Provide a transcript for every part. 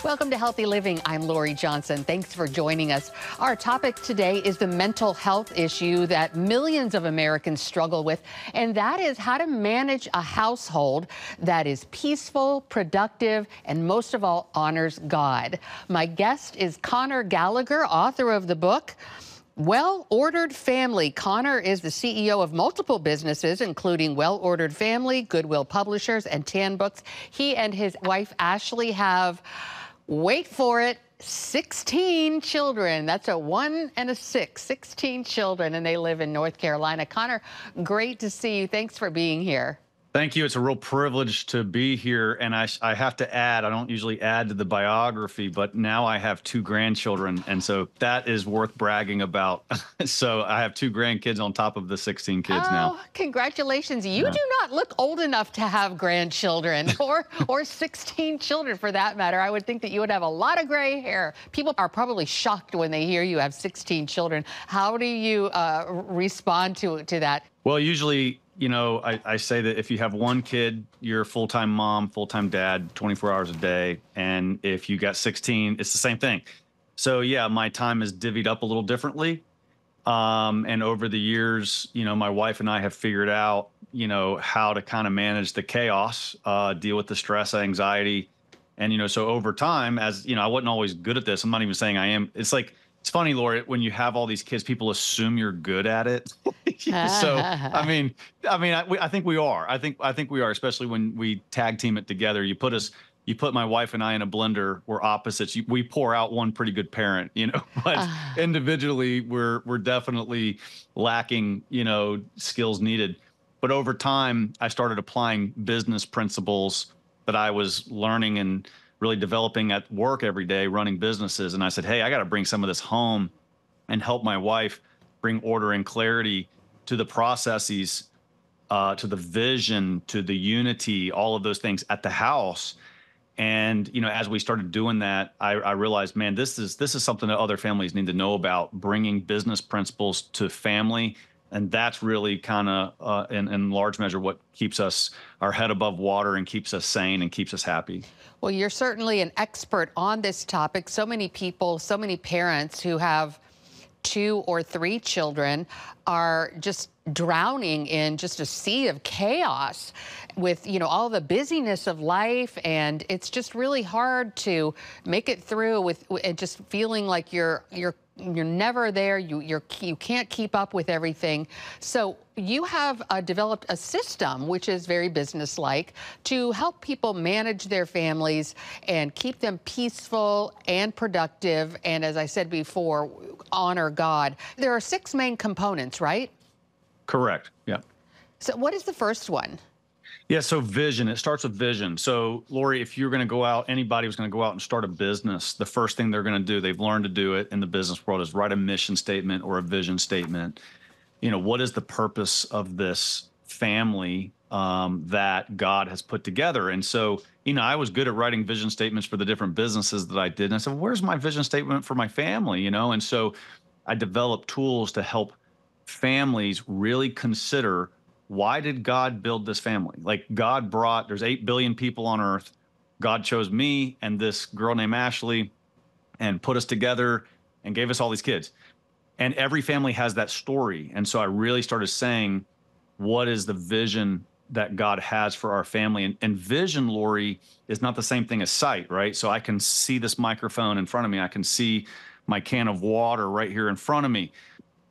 Welcome to Healthy Living. I'm Lori Johnson. Thanks for joining us. Our topic today is the mental health issue that millions of Americans struggle with, and that is how to manage a household that is peaceful, productive, and most of all, honors God. My guest is Conor Gallagher, author of the book, Well-Ordered Family. Conor is the CEO of multiple businesses, including Well-Ordered Family, Goodwill Publishers, and Tan Books. He and his wife, Ashley, have, wait for it, 16 children. That's a 1 and a 6, 16 children, and they live in North Carolina. Conor, great to see you. Thanks for being here. Thank you. It's a real privilege to be here. And I have to add, I don't usually add to the biography, but now I have 2 grandchildren. And so that is worth bragging about. So I have 2 grandkids on top of the 16 kids now. Congratulations. You do not look old enough to have grandchildren or 16 children for that matter. I would think that you would have a lot of gray hair. People are probably shocked when they hear you have 16 children. How do you respond to that? Well, usually, I say that if you have 1 kid, you're a full-time mom, full-time dad, 24 hours a day. And if you got 16, it's the same thing. So yeah, my time is divvied up a little differently. And over the years, my wife and I have figured out, how to kind of manage the chaos, deal with the stress, anxiety. And, so over time, as I wasn't always good at this. I'm not even saying I am. It's funny, Lori, when you have all these kids, people assume you're good at it. So, I think we are. I think we are, especially when we tag team it together. You put my wife and I in a blender. We're opposites. We pour out one pretty good parent, but individually we're definitely lacking, skills needed. But over time, I started applying business principles that I was learning and really developing at work every day, running businesses. And I said, hey, I got to bring some of this home and help my wife bring order and clarity to the processes, to the vision, to the unity, all of those things at the house. And, as we started doing that, I realized, man, this is something that other families need to know about, bringing business principles to family. And that's really kind of, in large measure, what keeps our head above water and keeps us sane and keeps us happy. Well, you're certainly an expert on this topic. So many people, so many parents who have 2 or 3 children are just drowning in just a sea of chaos with, all the busyness of life. And it's just really hard to make it through with just feeling like you're never there. You can't keep up with everything. So you have developed a system, which is very businesslike, to help people manage their families and keep them peaceful and productive. And as I said before, honor God. There are 6 main components, right? Correct. Yeah. So what is the first one? Yeah. So vision, it starts with vision. So Lori, if you're going to go out, anybody who's going to go out and start a business, the first thing they're going to do, they've learned to do it in the business world, is write a mission statement or a vision statement. What is the purpose of this family that God has put together? And so, I was good at writing vision statements for the different businesses that I did. And I said, where's my vision statement for my family? And so I developed tools to help families really consider, why did God build this family? Like, there's 8 billion people on earth. God chose me and this girl named Ashley and put us together and gave us all these kids. And every family has that story. And so I really started saying, what is the vision that God has for our family? And vision, Lori, is not the same thing as sight, right? So I can see this microphone in front of me. I can see my can of water right here in front of me.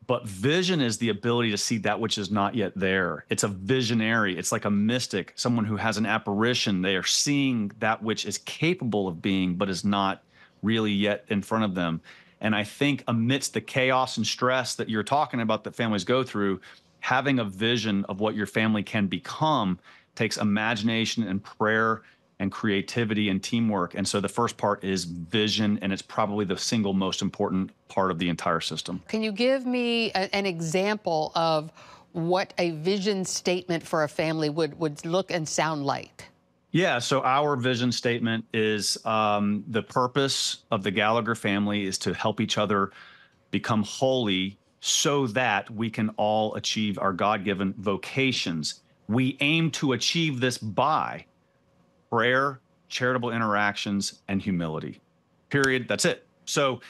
But vision is the ability to see that which is not yet there. It's a visionary. It's like a mystic, someone who has an apparition. They are seeing that which is capable of being, but is not really yet in front of them. And I think amidst the chaos and stress that you're talking about that families go through, having a vision of what your family can become takes imagination and prayer and creativity and teamwork. And so the first part is vision, and it's probably the single most important part of the entire system. Can you give me an example of what a vision statement for a family would look and sound like? Yeah, so our vision statement is the purpose of the Gallagher family is to help each other become holy so that we can all achieve our God-given vocations. We aim to achieve this by prayer, charitable interactions, and humility. Period. That's it. So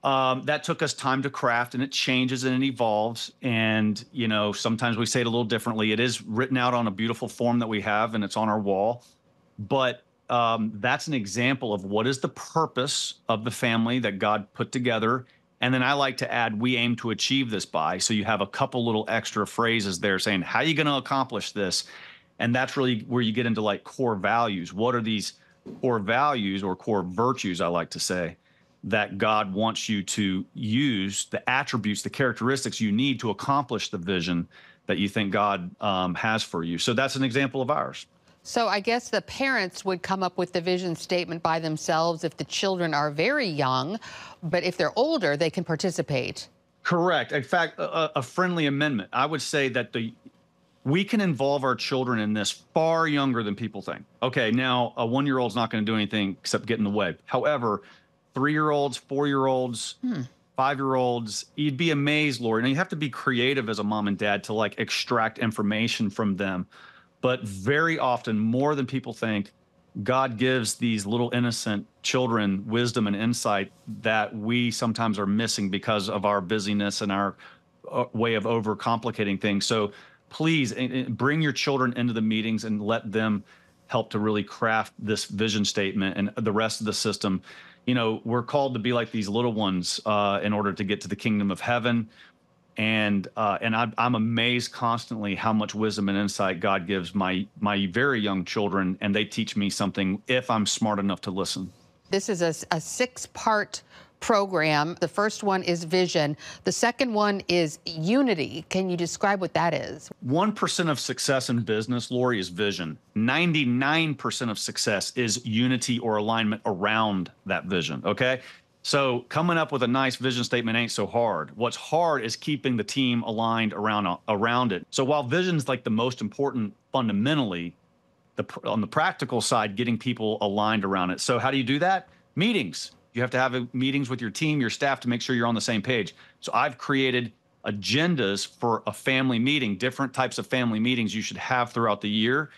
that took us time to craft, and it changes and it evolves. And, you know, sometimes we say it a little differently. It is written out on a beautiful form that we have, and it's on our wall. But that's an example of what is the purpose of the family that God put together. And then I like to add, we aim to achieve this by. So you have a couple little extra phrases there saying, how are you going to accomplish this? And that's really where you get into like core values. What are these core values or core virtues, I like to say, that God wants you to use, the attributes, the characteristics you need to accomplish the vision that you think God has for you. So that's an example of ours. So I guess the parents would come up with the vision statement by themselves if the children are very young, but if they're older, they can participate. Correct. In fact, a friendly amendment. I would say that we can involve our children in this far younger than people think. Okay, now a 1-year-old's not going to do anything except get in the way. However, 3-year-olds, 4-year-olds, 5-year-olds, you'd be amazed, Lori. Now you have to be creative as a mom and dad to like extract information from them. But very often, more than people think, God gives these little innocent children wisdom and insight that we sometimes are missing because of our busyness and our way of overcomplicating things. So please bring your children into the meetings and let them help to really craft this vision statement and the rest of the system. You know, we're called to be like these little ones in order to get to the kingdom of heaven. And I'm amazed constantly how much wisdom and insight God gives my very young children, and they teach me something if I'm smart enough to listen. This is a 6-part program. The first one is vision. The second one is unity. Can you describe what that is? 1% of success in business, Lori, is vision. 99% of success is unity or alignment around that vision, okay? So coming up with a nice vision statement ain't so hard. What's hard is keeping the team aligned around it. So while vision's like the most important fundamentally, on the practical side, getting people aligned around it. So how do you do that? Meetings. You have to have meetings with your team, your staff, to make sure you're on the same page. So I've created agendas for a family meeting, different types of family meetings you should have throughout the year.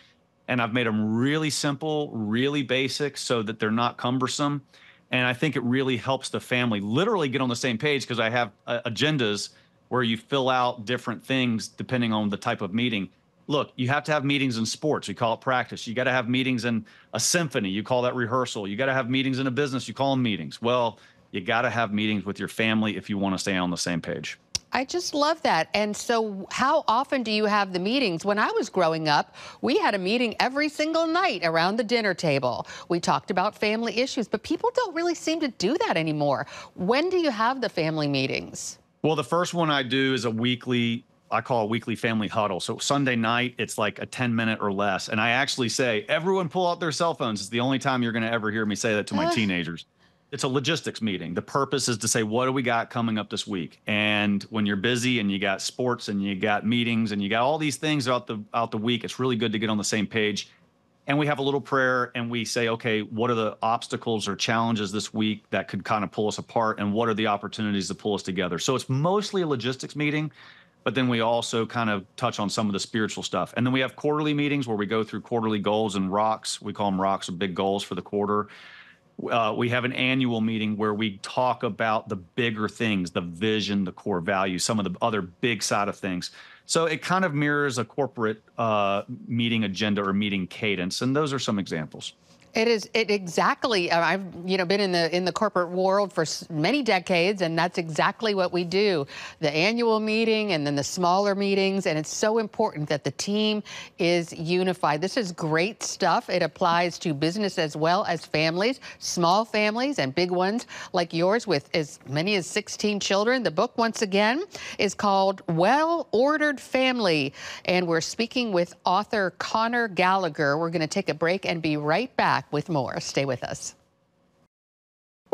And I've made them really simple, really basic so that they're not cumbersome. And I think it really helps the family literally get on the same page because I have agendas where you fill out different things depending on the type of meeting. Look, you have to have meetings in sports. You call it practice. You got to have meetings in a symphony. You call that rehearsal. You got to have meetings in a business. You call them meetings. Well, you got to have meetings with your family if you want to stay on the same page. I just love that. And so how often do you have the meetings? When I was growing up, we had a meeting every single night around the dinner table. We talked about family issues, but people don't really seem to do that anymore. When do you have the family meetings? Well, the first one I do is I call a weekly family huddle. So Sunday night, it's like a 10-minute or less. And I actually say, everyone pull out their cell phones. It's the only time you're going to ever hear me say that to my teenagers. It's a logistics meeting. The purpose is to say, what do we got coming up this week? And when you're busy and you got sports and you got meetings and you got all these things out the week, it's really good to get on the same page. And we have a little prayer and we say, okay, what are the obstacles or challenges this week that could kind of pull us apart? And what are the opportunities to pull us together? So it's mostly a logistics meeting, but then we also kind of touch on some of the spiritual stuff. And then we have quarterly meetings where we go through quarterly goals and rocks. We call them rocks or big goals for the quarter. We have an annual meeting where we talk about the bigger things, the vision, the core values, some of the other big side of things. So it kind of mirrors a corporate meeting agenda or meeting cadence. And those are some examples. It exactly. I've been in the corporate world for many decades, and that's exactly what we do. The annual meeting and then the smaller meetings, and it's so important that the team is unified. This is great stuff. It applies to business as well as families, small families and big ones like yours with as many as 16 children. The book, once again, is called Well-Ordered Family, and we're speaking with author Conor Gallagher. We're going to take a break and be right back with more. Stay with us.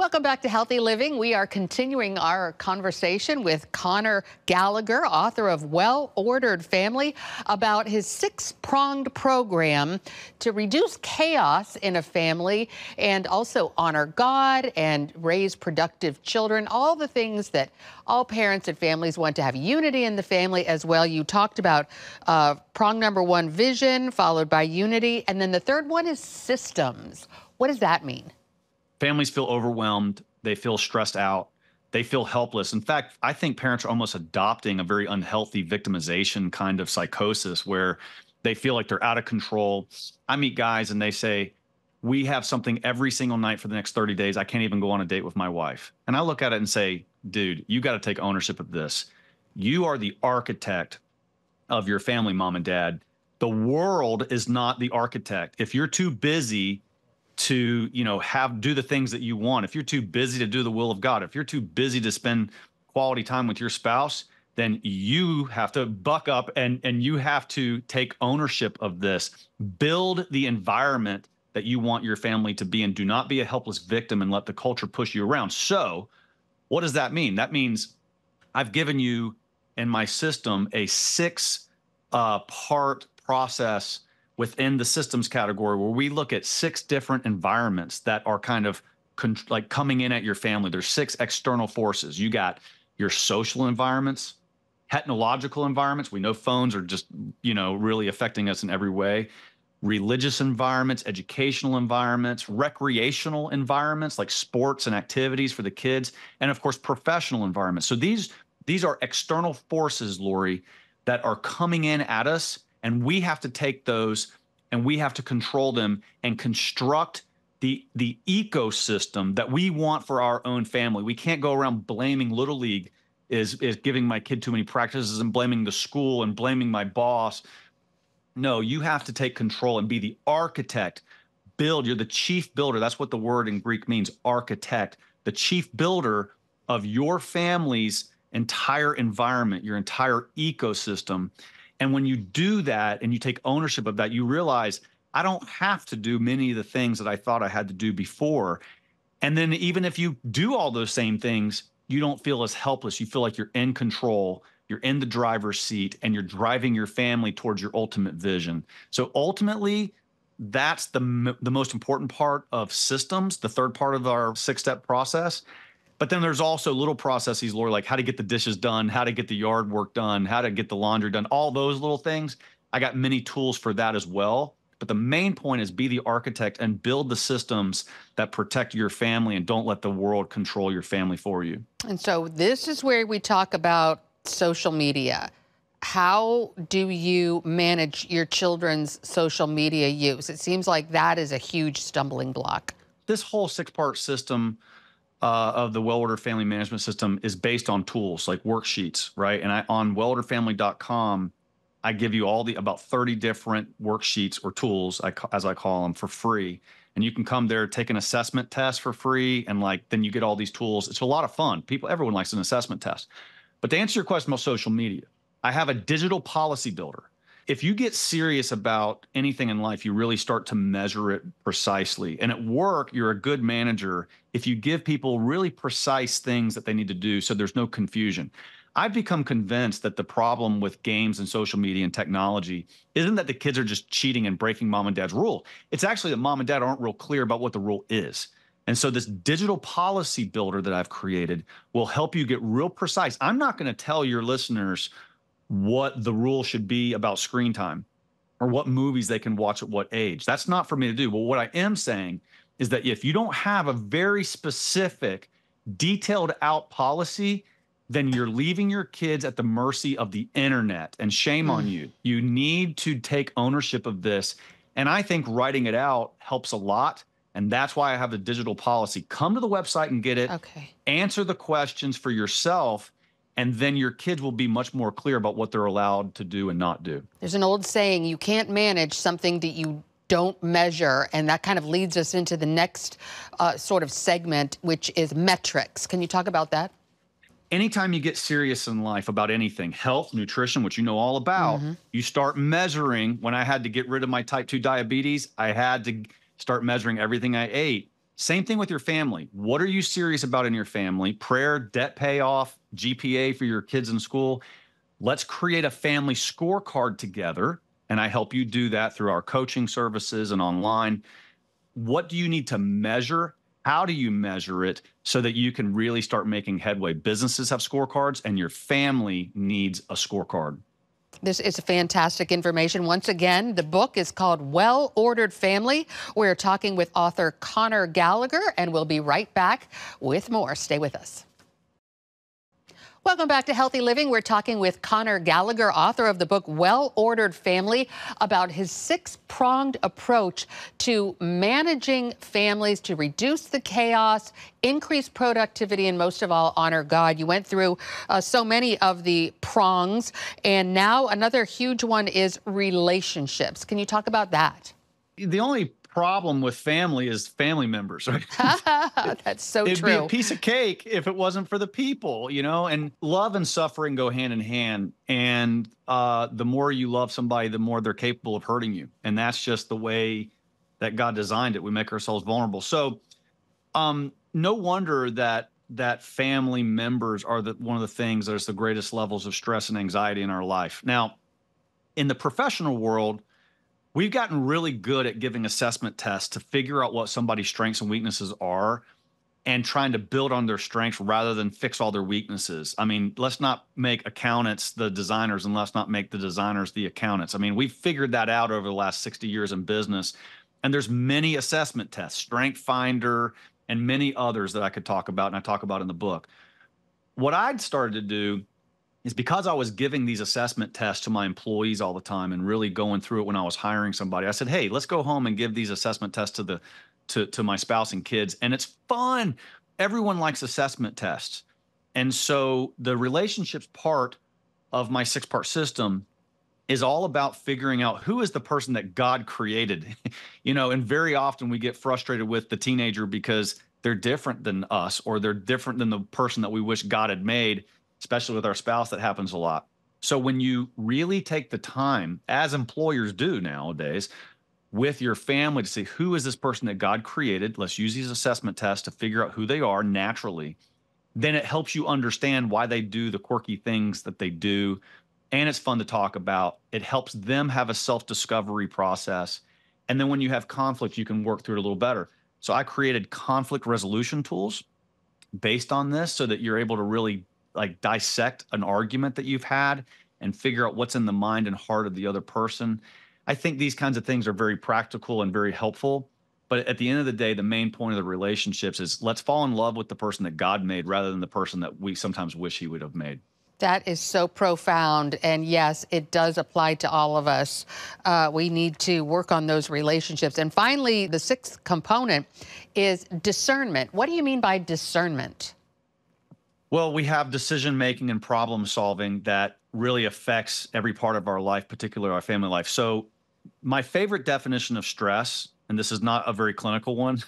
Welcome back to Healthy Living. We are continuing our conversation with Conor Gallagher, author of Well-Ordered Family, about his 6-pronged program to reduce chaos in a family and also honor God and raise productive children, all the things that all parents and families want to have unity in the family as well. You talked about prong number 1, vision, followed by unity, and then the third one is systems. What does that mean? Families feel overwhelmed. They feel stressed out. They feel helpless. In fact, I think parents are almost adopting a very unhealthy victimization kind of psychosis where they feel like they're out of control. I meet guys and they say, we have something every single night for the next 30 days. I can't even go on a date with my wife. And I look at it and say, dude, you got to take ownership of this. You are the architect of your family, mom and dad. The world is not the architect. If you're too busy to, do the things that you want, if you're too busy to do the will of God, if you're too busy to spend quality time with your spouse, then you have to buck up and you have to take ownership of this. Build the environment that you want your family to be in. Do not be a helpless victim and let the culture push you around. So what does that mean? That means I've given you in my system a 6-part process within the systems category where we look at 6 different environments that are kind of like coming in at your family. There's 6 external forces. You got your social environments, technological environments. We know phones are just, really affecting us in every way. Religious environments, educational environments, recreational environments like sports and activities for the kids, and of course, professional environments. So these are external forces, Lori, that are coming in at us. And we have to take those and we have to control them and construct the ecosystem that we want for our own family. We can't go around blaming Little League is giving my kid too many practices and blaming the school and blaming my boss. No, you have to take control and be the architect. You're the chief builder. That's what the word in Greek means, architect, the chief builder of your family's entire environment, your entire ecosystem. And when you do that and you take ownership of that, you realize I don't have to do many of the things that I thought I had to do before. And then even if you do all those same things, you don't feel as helpless. You feel like you're in control, you're in the driver's seat, and you're driving your family towards your ultimate vision. So ultimately, that's the most important part of systems, the third part of our 6-step process. But then there's also little processes, Lori, like how to get the dishes done, how to get the yard work done, how to get the laundry done, all those little things. I got many tools for that as well. But the main point is be the architect and build the systems that protect your family and don't let the world control your family for you. And so this is where we talk about social media. How do you manage your children's social media use? It seems like that is a huge stumbling block. This whole 6-part system of the Well-Ordered Family Management System is based on tools like worksheets, right? And on wellorderedfamily.com, I give you about 30 different worksheets or tools, as I call them, for free. And you can come there, take an assessment test for free, and then you get all these tools. It's a lot of fun. Everyone likes an assessment test. But to answer your question about social media, I have a digital policy builder. If you get serious about anything in life, you really start to measure it precisely. And at work, you're a good manager if you give people really precise things that they need to do so there's no confusion. I've become convinced that the problem with games and social media and technology isn't that the kids are just cheating and breaking mom and dad's rule. It's actually that mom and dad aren't real clear about what the rule is. And so this digital policy builder that I've created will help you get real precise. I'm not going to tell your listeners what the rule should be about screen time or what movies they can watch at what age. That's not for me to do. But what I am saying is that if you don't have a very specific, detailed out policy, then you're leaving your kids at the mercy of the internet. And shame on you. You need to take ownership of this. And I think writing it out helps a lot. And that's why I have the digital policy. Come to the website and get it. Okay. Answer the questions for yourself. And then your kids will be much more clear about what they're allowed to do and not do. There's an old saying, you can't manage something that you don't measure. And that kind of leads us into the next sort of segment, which is metrics. Can you talk about that? Anytime you get serious in life about anything, health, nutrition, which you know all about, you start measuring. When I had to get rid of my type 2 diabetes, I had to start measuring everything I ate. Same thing with your family. What are you serious about in your family? Prayer, debt payoff, GPA for your kids in school. Let's create a family scorecard together. And I help you do that through our coaching services and online. What do you need to measure? How do you measure it so that you can really start making headway? Businesses have scorecards, and your family needs a scorecard. This is fantastic information. Once again, the book is called Well Ordered Family. We're talking with author Conor Gallagher, and we'll be right back with more. Stay with us. Welcome back to Healthy Living. We're talking with Conor Gallagher, author of the book Well Ordered Family, about his 6-pronged approach to managing families to reduce the chaos, increase productivity, and most of all, honor God. You went through so many of the prongs, and now another huge one is relationships. Can you talk about that? The only problem with family is family members, right? That's so It'd true. be a piece of cake if it wasn't for the people, and love and suffering go hand in hand. And the more you love somebody, the more they're capable of hurting you. And that's just the way that God designed it. We make ourselves vulnerable. So no wonder that family members are one of the things that is the greatest levels of stress and anxiety in our life. Now, in the professional world, we've gotten really good at giving assessment tests to figure out what somebody's strengths and weaknesses are and trying to build on their strengths rather than fix all their weaknesses. I mean, let's not make accountants the designers and let's not make the designers the accountants. I mean, we've figured that out over the last 60 years in business. And there's many assessment tests, Strength Finder, and many others that I could talk about, and I talk about in the book. What I'd started to do is, because I was giving these assessment tests to my employees all the time and really going through it when I was hiring somebody, I said, hey, let's go home and give these assessment tests to my spouse and kids. And it's fun. Everyone likes assessment tests. And so the relationships part of my 6-part system is all about figuring out who is the person that God created. And very often we get frustrated with the teenager because they're different than us, or they're different than the person that we wish God had made, especially with our spouse. That happens a lot. So when you really take the time, as employers do nowadays, with your family to say, who is this person that God created? Let's use these assessment tests to figure out who they are naturally. Then it helps you understand why they do the quirky things that they do. And it's fun to talk about. It helps them have a self-discovery process. And then when you have conflict, you can work through it a little better. So I created conflict resolution tools based on this so that you're able to really dissect an argument that you've had and figure out what's in the mind and heart of the other person. I think these kinds of things are very practical and very helpful. But at the end of the day, the main point of the relationships is let's fall in love with the person that God made rather than the person that we sometimes wish he would have made. That is so profound. And yes, it does apply to all of us. We need to work on those relationships. And finally, the 6th component is discernment. What do you mean by discernment? Well, we have decision making and problem solving that really affects every part of our life, particularly our family life. So my favorite definition of stress, and this is not a very clinical one,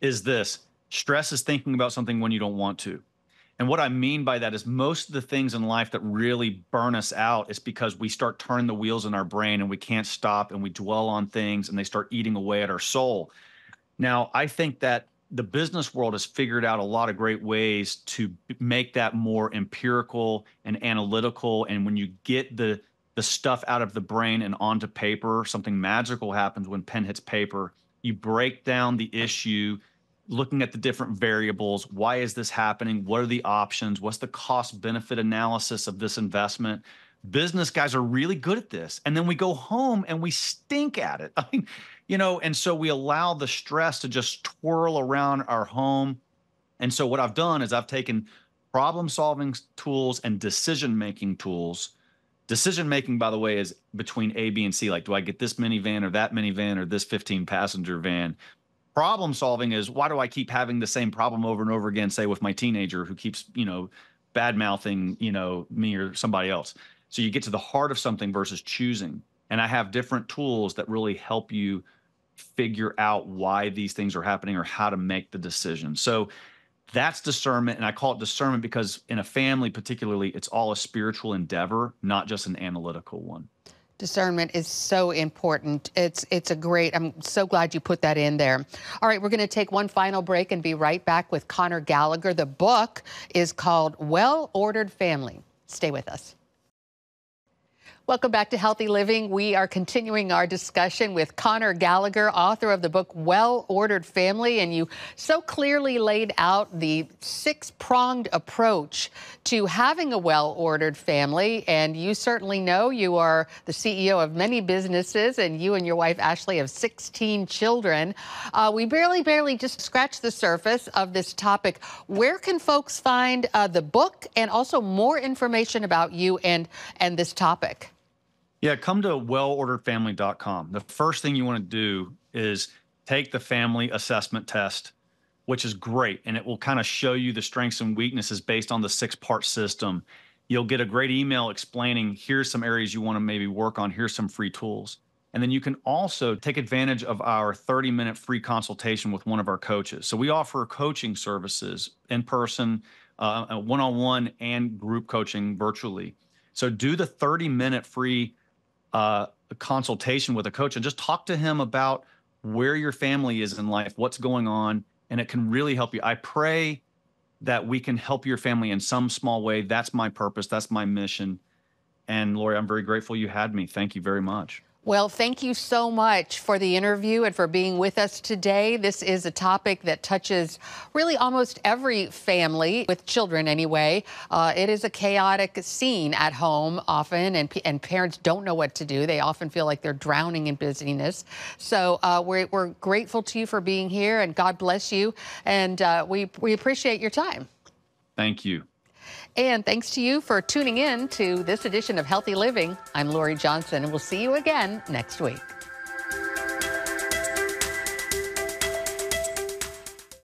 is this: stress is thinking about something when you don't want to. And what I mean by that is most of the things in life that really burn us out is because we start turning the wheels in our brain and we can't stop, and we dwell on things and they start eating away at our soul. Now, I think that the business world has figured out a lot of great ways to make that more empirical and analytical. And when you get the stuff out of the brain and onto paper, something magical happens when pen hits paper. You break down the issue, looking at the different variables. Why is this happening? What are the options? What's the cost benefit analysis of this investment? Business guys are really good at this. And then we go home and we stink at it. I mean, and so we allow the stress to just twirl around our home. And so what I've done is I've taken problem solving tools and decision making tools. Decision making, by the way, is between A, B, and C. Like, do I get this minivan or that minivan or this 15 passenger van? Problem solving is, why do I keep having the same problem over and over again, say with my teenager who keeps, bad mouthing, me or somebody else. So you get to the heart of something versus choosing. And I have different tools that really help you figure out why these things are happening or how to make the decision. So that's discernment. And I call it discernment because in a family particularly, it's all a spiritual endeavor, not just an analytical one. Discernment is so important. I'm so glad you put that in there. All right, we're going to take one final break and be right back with Conor Gallagher. The book is called Well-Ordered Family. Stay with us. Welcome back to Healthy Living. We are continuing our discussion with Conor Gallagher, author of the book Well-Ordered Family, and you so clearly laid out the six-pronged approach to having a well-ordered family. And you certainly know you are the CEO of many businesses, and you and your wife Ashley have 16 children. We barely just scratched the surface of this topic. Where can folks find the book and also more information about you and this topic? Yeah, come to wellorderedfamily.com. The first thing you want to do is take the family assessment test, which is great, and it will kind of show you the strengths and weaknesses based on the six-part system. You'll get a great email explaining, here's some areas you want to maybe work on, here's some free tools. And then you can also take advantage of our 30-minute free consultation with one of our coaches. So we offer coaching services in person, one-on-one, and group coaching virtually. So do the 30-minute free consultation with a coach and just talk to him about where your family is in life, what's going on, and it can really help you. I pray that we can help your family in some small way. That's my purpose. That's my mission. And Lori, I'm very grateful you had me. Thank you very much. Well, thank you so much for the interview and for being with us today. This is a topic that touches really almost every family, with children anyway. It is a chaotic scene at home often, and parents don't know what to do. They often feel like they're drowning in busyness. So we're grateful to you for being here, and God bless you. And we appreciate your time. Thank you. And thanks to you for tuning in to this edition of Healthy Living. I'm Lori Johnson, and we'll see you again next week.